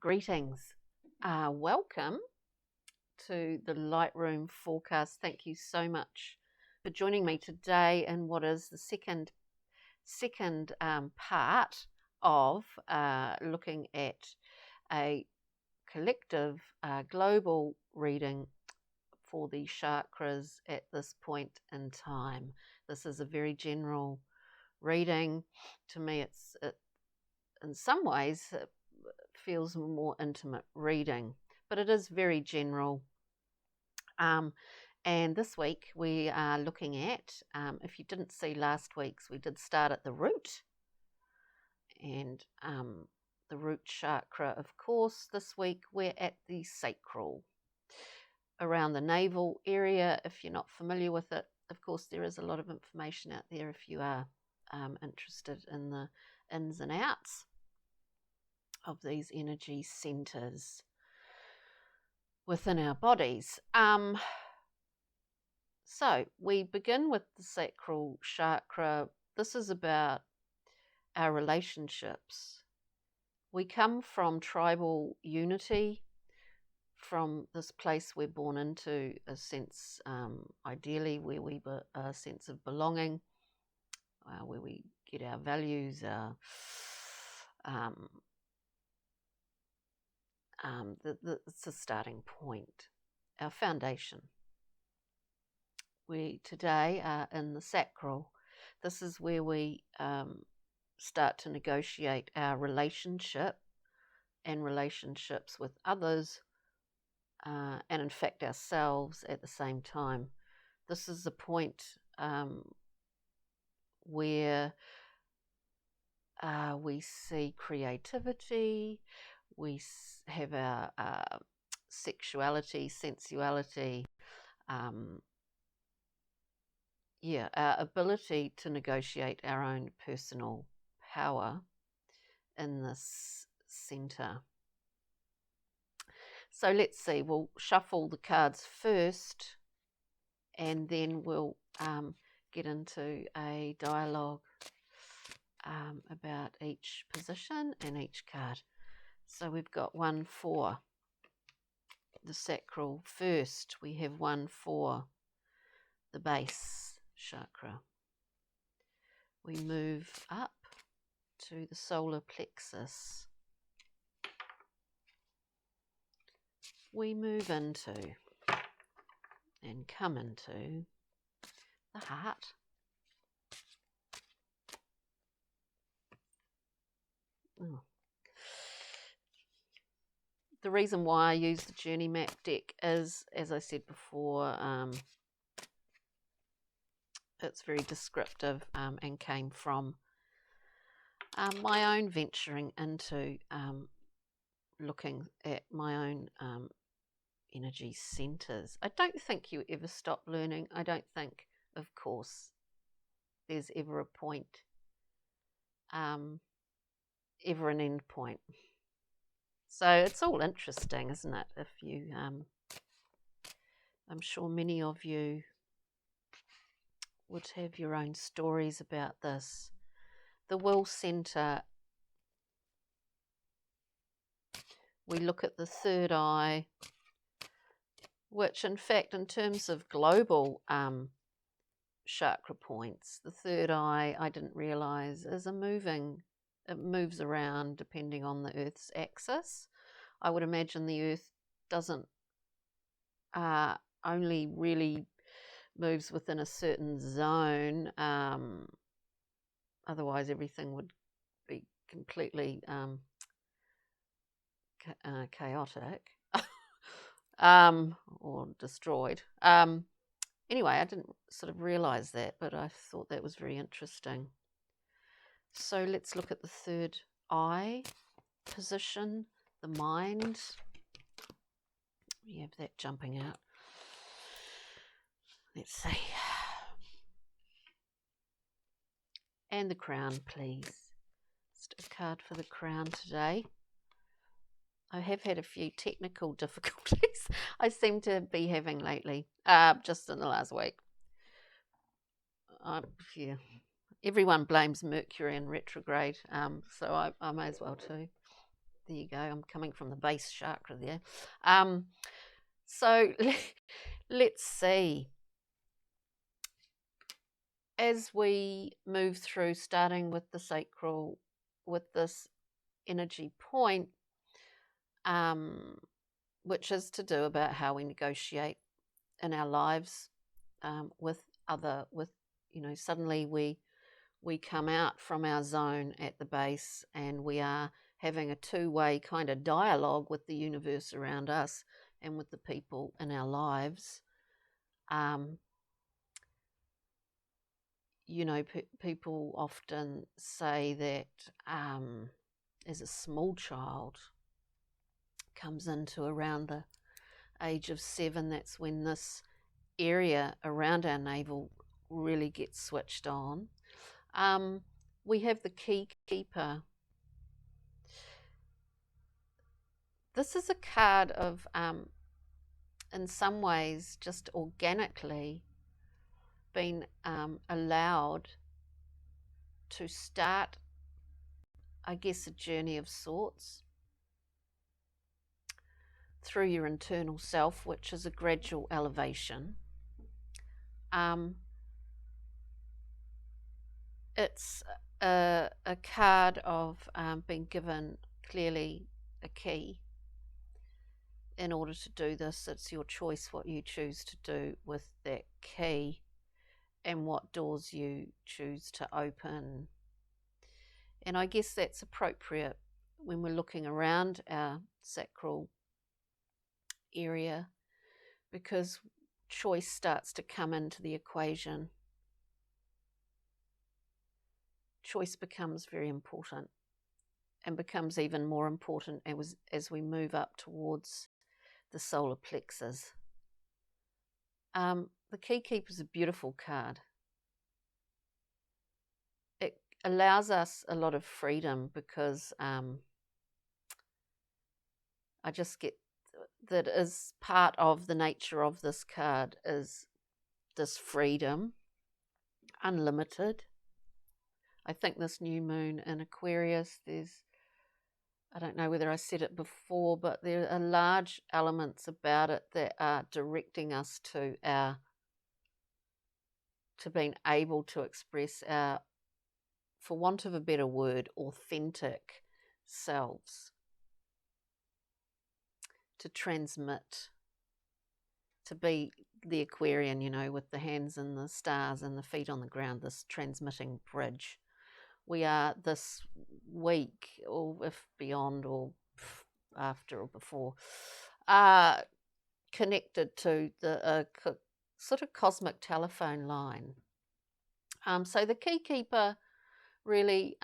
Greetings. Welcome to the Lightroom forecast. Thank you so much for joining me today in what is the second part of looking at a collective global reading for the chakras at this point in time. This is a very general reading. To me, it in some ways it feels more intimate reading, but it is very general. And this week we are looking at, if you didn't see last week's, we did start at the root, and the root chakra, of course. This week we're at the sacral, around the navel area. If you're not familiar with it, of course there is a lot of information out there if you are interested in the ins and outs of these energy centers within our bodies. So we begin with the sacral chakra. This is about our relationships. We come from tribal unity, from this place we're born into, a sense, ideally, where we a sense of belonging, where we get our values, it's a starting point, our foundation. We today are in the sacral. This is where we start to negotiate our relationship and relationships with others, and in fact ourselves at the same time. This is the point where we see creativity, we have our sexuality, sensuality, our ability to negotiate our own personal power in this center. So let's see, we'll shuffle the cards first, and then we'll get into a dialogue about each position and each card. So we've got one for the sacral first. We have one for the base chakra. We move up to the solar plexus. We move into and come into the heart. The reason why I use the journey map deck is, as I said before, it's very descriptive and came from my own venturing into looking at my own energy centers. I don't think you ever stop learning. I don't think, of course, there's ever a point, ever an end point. So it's all interesting, isn't it? If you, I'm sure many of you would have your own stories about this. The will center, we look at the third eye, which in fact, in terms of global chakra points, the third eye, I didn't realize, is it moves around depending on the Earth's axis. I would imagine the Earth doesn't only really moves within a certain zone, otherwise everything would be completely chaotic or destroyed. Anyway, I didn't sort of realize that, but I thought that was very interesting. So let's look at the third eye position, the mind. We have that jumping out. Let's see. And the crown, please. Just a card for the crown today. I have had a few technical difficulties I seem to be having lately, just in the last week. Everyone blames Mercury in retrograde, so I may as well too. There you go. I'm coming from the base chakra there. So let's see. As we move through, starting with the sacral, with this energy point, which is to do about how we negotiate in our lives with suddenly we come out from our zone at the base, and we are having a two-way kind of dialogue with the universe around us and with the people in our lives. People often say that as a small child comes into around the age of 7, that's when this area around our navel really gets switched on. We have the key keeper. This is a card of, in some ways, just organically been allowed to start, I guess, a journey of sorts through your internal self, which is a gradual elevation. It's a card of being given clearly a key. In order to do this, it's your choice what you choose to do with that key and what doors you choose to open. And I guess that's appropriate when we're looking around our sacral area, because choice starts to come into the equation. Choice becomes very important, and becomes even more important as we move up towards the solar plexus. The Key Keeper is a beautiful card. It allows us a lot of freedom, because I just get that is part of the nature of this card is this freedom, unlimited. I think this new moon in Aquarius, I don't know whether I said it before, but there are large elements about it that are directing us to being able to express our, for want of a better word, authentic selves, to transmit, to be the Aquarian, with the hands in the stars and the feet on the ground, this transmitting bridge. We are this week, or if beyond, or after or before, connected to the sort of cosmic telephone line. So the Key Keeper really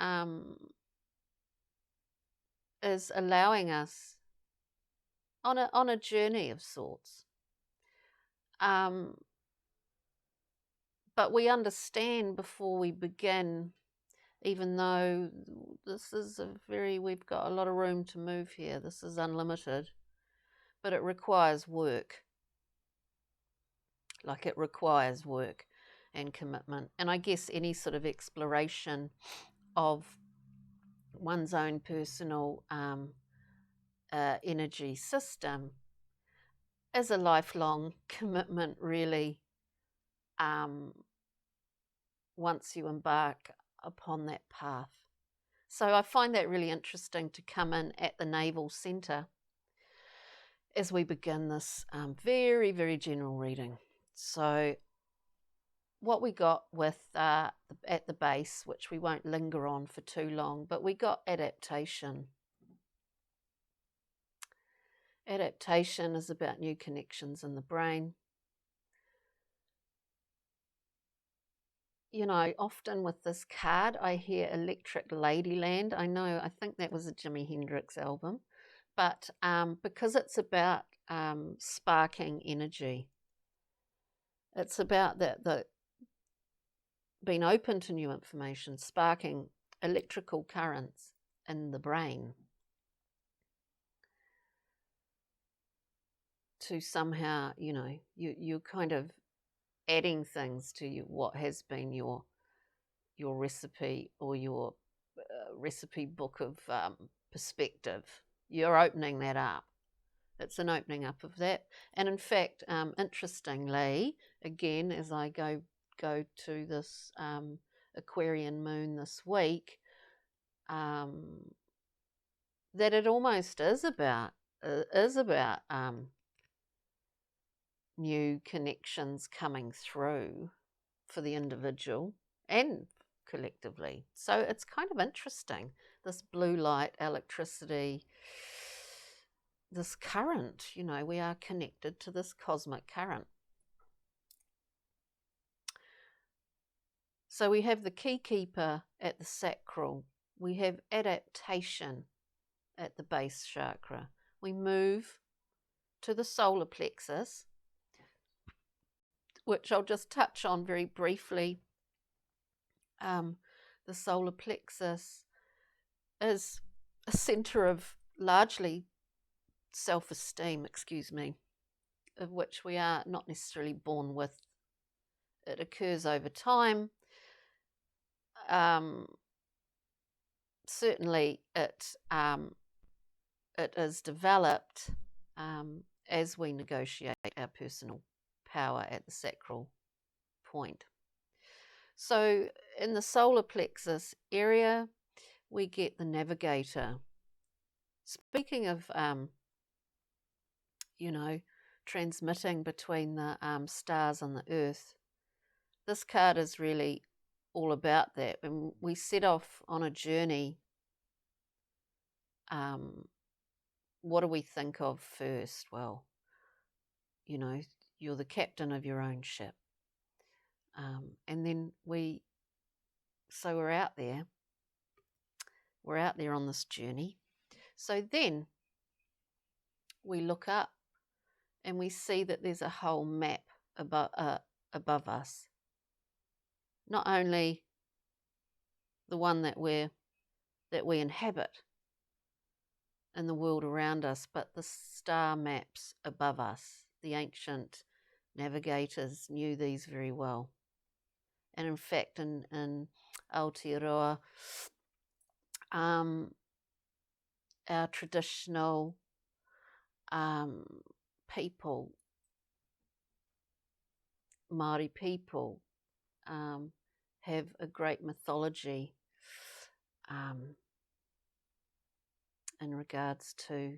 is allowing us on a journey of sorts. But we understand before we begin, even though this is we've got a lot of room to move here, this is unlimited, but it requires work. Like, it requires work and commitment. And I guess any sort of exploration of one's own personal energy system is a lifelong commitment, really, once you embark upon that path. So I find that really interesting to come in at the navel center as we begin this very, very general reading. So what we got with at the base, which we won't linger on for too long, but we got adaptation. Adaptation is about new connections in the brain. Often with this card, I hear Electric Ladyland. I think that was a Jimi Hendrix album, but because it's about sparking energy. It's about the being open to new information, sparking electrical currents in the brain to somehow, you're kind of adding things to what has been your recipe, or your recipe book of perspective. you're opening that up. It's an opening up of that. And in fact, interestingly, again, as I go to this Aquarian moon this week, that it almost is about new connections coming through for the individual and collectively. So it's kind of interesting, this blue light, electricity, this current, we are connected to this cosmic current. So we have the key keeper at the sacral. We have adaptation at the base chakra. We move to the solar plexus, which I'll just touch on very briefly. The solar plexus is a center of largely self-esteem, of which we are not necessarily born with. It occurs over time. Certainly it is developed as we negotiate our personal power at the sacral point. So in the solar plexus area, we get the navigator. Speaking of, transmitting between the stars and the earth, this card is really all about that. When we set off on a journey, what do we think of first? Well, you're the captain of your own ship. And then we're out there. We're out there on this journey. So then we look up and we see that there's a whole map above us. Not only the one that we inhabit in the world around us, but the star maps above us. The ancient navigators knew these very well. And in fact, in Aotearoa, our traditional people, Māori people, have a great mythology in regards to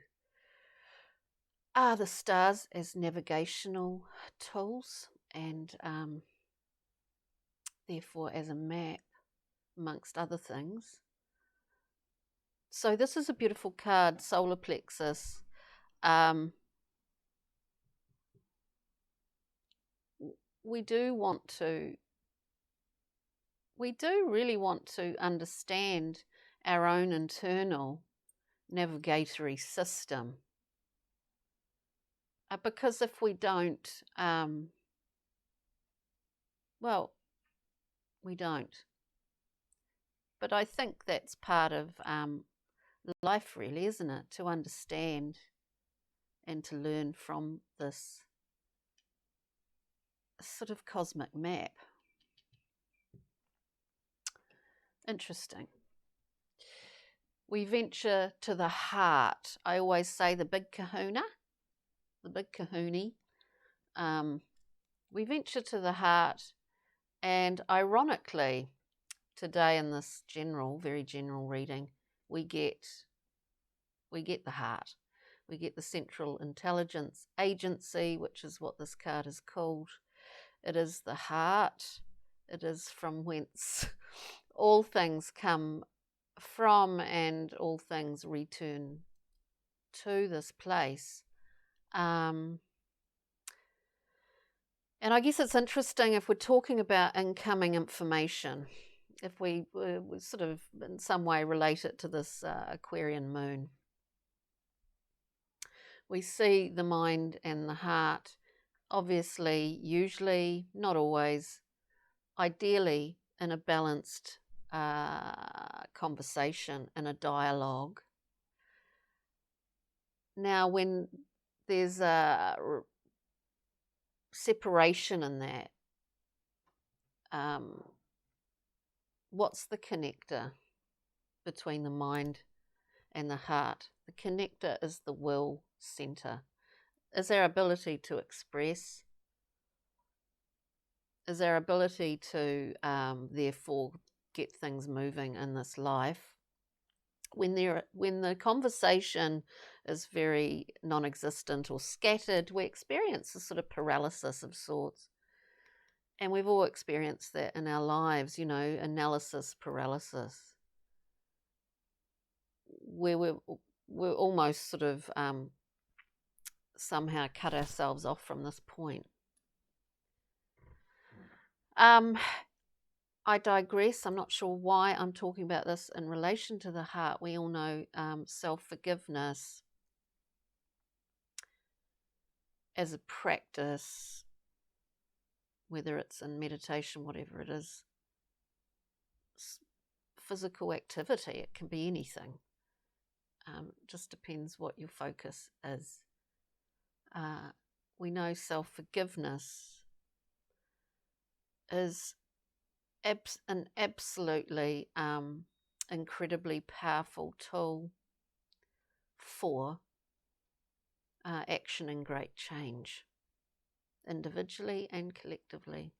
the stars as navigational tools, and therefore as a map, amongst other things. So this is a beautiful card, solar plexus. We do really want to understand our own internal navigatory system. Because if we don't, we don't. But I think that's part of life, really, isn't it? To understand and to learn from this sort of cosmic map. Interesting. We venture to the heart. I always say the big kahuna, the big kahuni. We venture to the heart, and ironically, today in this very general reading, we get the heart. We get the Central Intelligence Agency, which is what this card is called. It is the heart. It is from whence all things come from and all things return to this place. And I guess it's interesting if we're talking about incoming information, if we sort of in some way relate it to this Aquarian moon. We see the mind and the heart, obviously, usually, not always, ideally in a balanced conversation, in a dialogue. Now, when there's a separation in that, what's the connector between the mind and the heart. The connector is the will center, is our ability to express, is our ability to therefore get things moving in this life. When the conversation is very non-existent or scattered, we experience a sort of paralysis of sorts. And we've all experienced that in our lives, you know, analysis paralysis, where we're almost sort of somehow cut ourselves off from this point. I digress. I'm not sure why I'm talking about this in relation to the heart. We all know self-forgiveness as a practice, whether it's in meditation, whatever it is, physical activity, it can be anything. Just depends what your focus is. We know self-forgiveness is an absolutely incredibly powerful tool for action and great change, individually and collectively,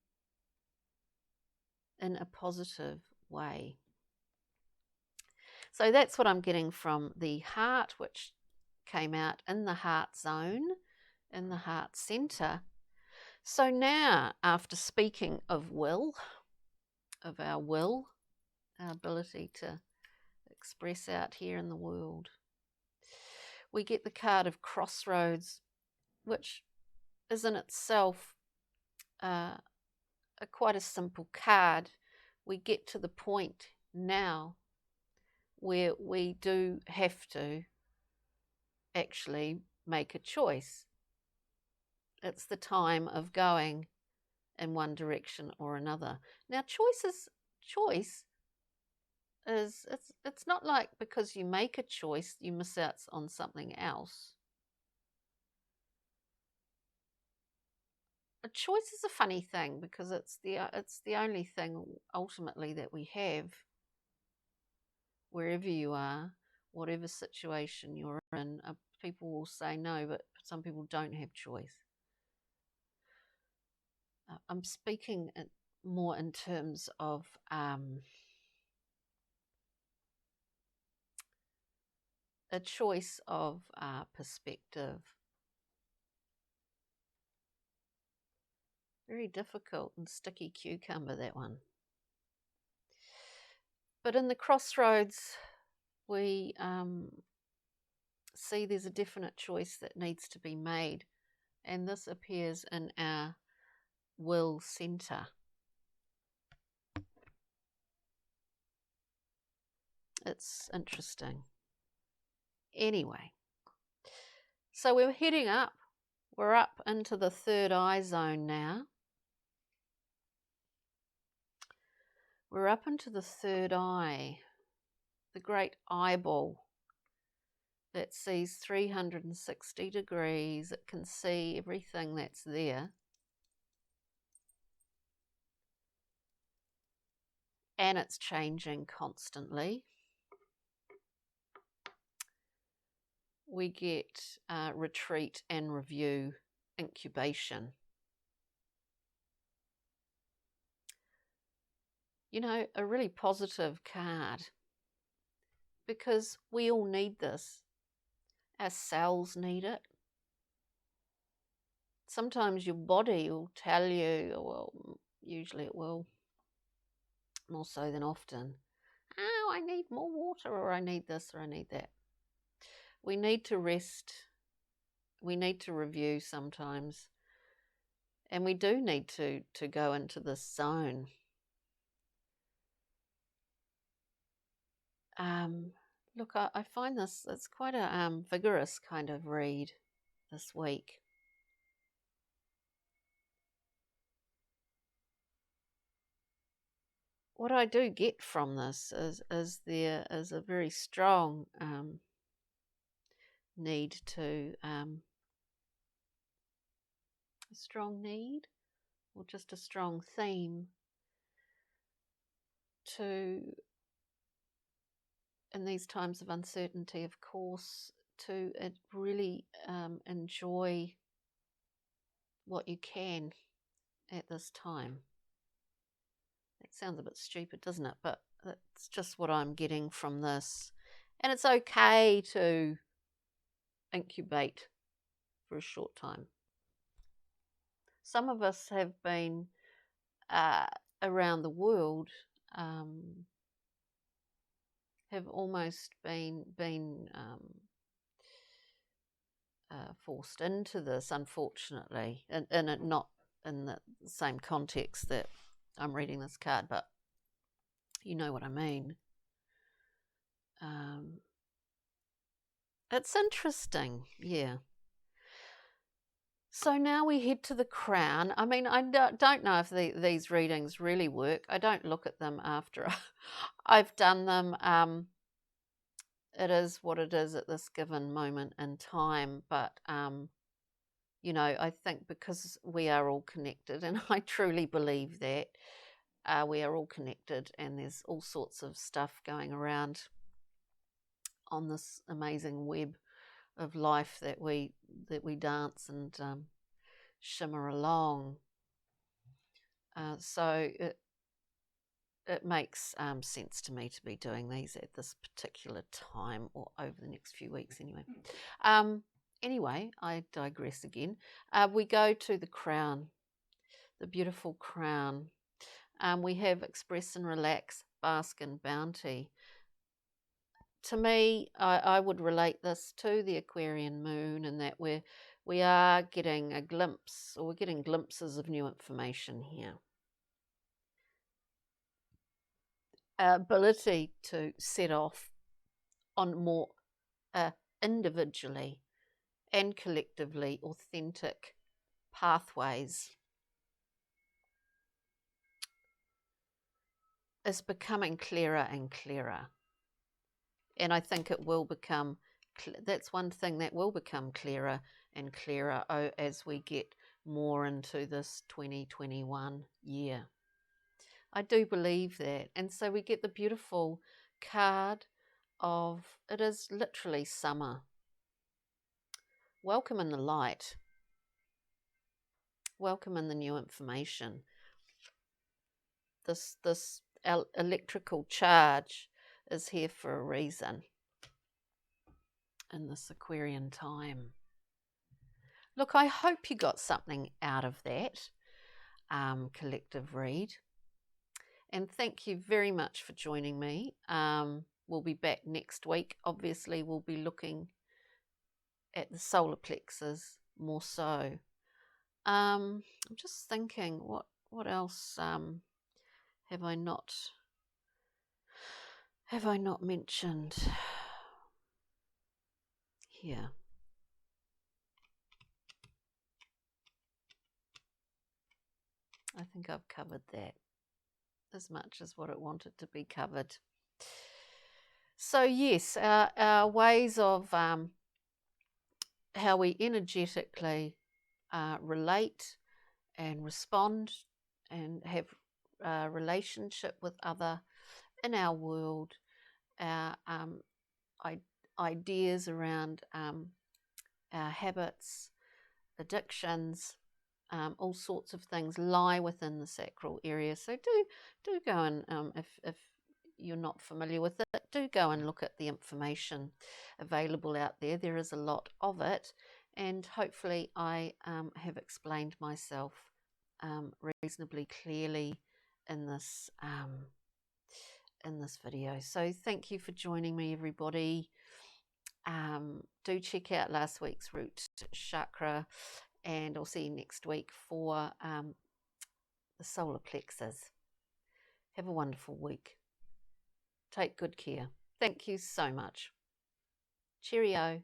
in a positive way. So that's what I'm getting from the heart, which came out in the heart zone, in the heart center. So now, after speaking of will, of our will, our ability to express out here in the world, we get the card of Crossroads, which is in itself quite a simple card. We get to the point now where we do have to actually make a choice. It's the time of going in one direction or another. Now, choice is it's not like because you make a choice you miss out on something else. A choice is a funny thing because it's the only thing ultimately that we have wherever you are, whatever situation you're in. People will say no, but some people don't have choice. I'm speaking more in terms of a choice of perspective. Very difficult and sticky cucumber, that one. But in the Crossroads, we see there's a definite choice that needs to be made, and this appears in our will center. It's interesting. Anyway, so we're heading up. We're up into the third eye zone now. We're up into the third eye, the great eyeball that sees 360 degrees. It can see everything that's there. And it's changing constantly. We get retreat and review, incubation. You know, a really positive card because we all need this. Our cells need it. Sometimes your body will tell you, well, usually it will, more so than often, oh, I need more water, or I need this, or I need that. We need to rest. We need to review sometimes. And we do need to go into this zone. Look, I find this, it's quite a vigorous kind of read this week. What I do get from this is there is a very strong need to, a strong need, or just a strong theme to in these times of uncertainty, of course, to really enjoy what you can at this time. That sounds a bit stupid, doesn't it? But that's just what I'm getting from this. And it's okay to incubate for a short time. Some of us have been around the world, have almost been forced into this, unfortunately, and it not in the same context that I'm reading this card, but you know what I mean. It's interesting, yeah. So now we head to the crown. I mean, I don't know if these readings really work. I don't look at them after I've done them. It is what it is at this given moment in time. But, you know, I think because we are all connected, and I truly believe that we are all connected, and there's all sorts of stuff going around on this amazing web of life that we dance and shimmer along. So it makes sense to me to be doing these at this particular time, or over the next few weeks anyway. Anyway, I digress again. We go to the crown, the beautiful crown. We have express and relax, bask in bounty. To me, I would relate this to the Aquarian moon, and that we are getting a glimpse, or we're getting glimpses of new information here. Our ability to set off on more individually and collectively authentic pathways is becoming clearer and clearer. And I think it will become, that's one thing that will become clearer and clearer as we get more into this 2021 year. I do believe that. And so we get the beautiful card of, it is literally summer. Welcome in the light. Welcome in the new information. This electrical charge is here for a reason in this Aquarian time. Look, I hope you got something out of that collective read. And thank you very much for joining me. We'll be back next week. Obviously, we'll be looking at the solar plexus more so. I'm just thinking, what else have I not mentioned here? I think I've covered that as much as what it wanted to be covered. So yes, our ways of how we energetically relate and respond and have a relationship with other in our world, our ideas around our habits, addictions, all sorts of things lie within the sacral area. So do go and if you're not familiar with it, do go and look at the information available out there. There is a lot of it, and hopefully I have explained myself reasonably clearly in this video. So thank you for joining me, everybody. Do check out last week's root chakra, and I'll see you next week for the solar plexus. Have a wonderful week. Take good care. Thank you so much. Cheerio.